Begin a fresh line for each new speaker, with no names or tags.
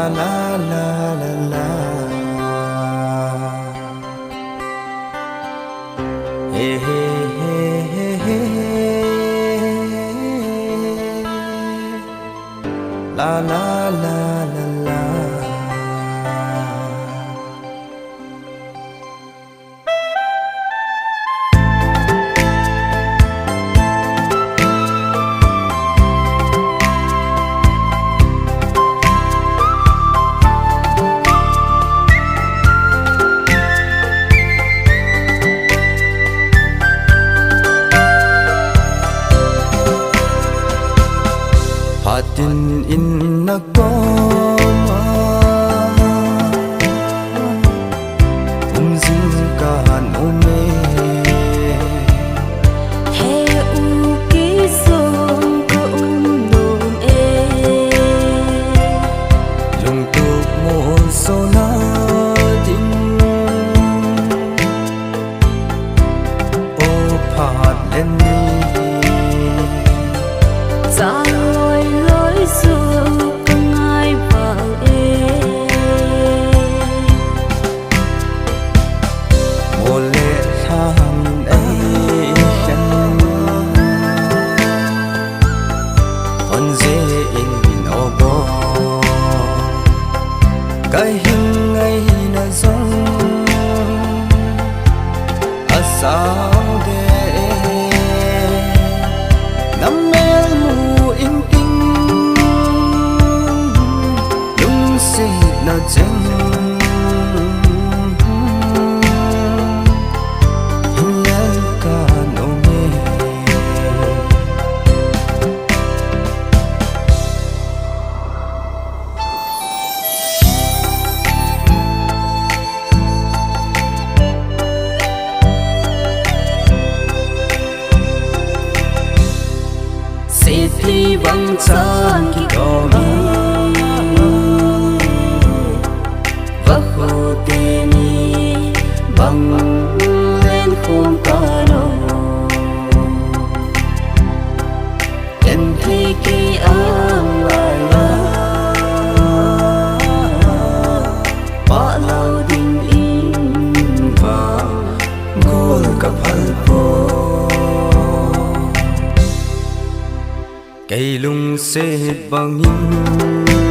la la la la hey hey hey hey la la la la la Patin in nagoma Umzin kahan ume
He u kisong ka umdum
Lung tuk mo so na din O pahat len ni
Lối lối xưa không ai vào
Mùa lệ tham ấy chân Thuần dễ in ô bó Cái hình ấy là giống Ở sao để Năm mê mù in kinh Đúng xì là chân Hình nhớ cả nô mê
Li vắng chân khi có và khô tê ni bằng lên khung cả nô em khi kỳ ám lại bỏ lâu tình in
Và ngồi cặp hal po Cây lung xếp bằng nhìn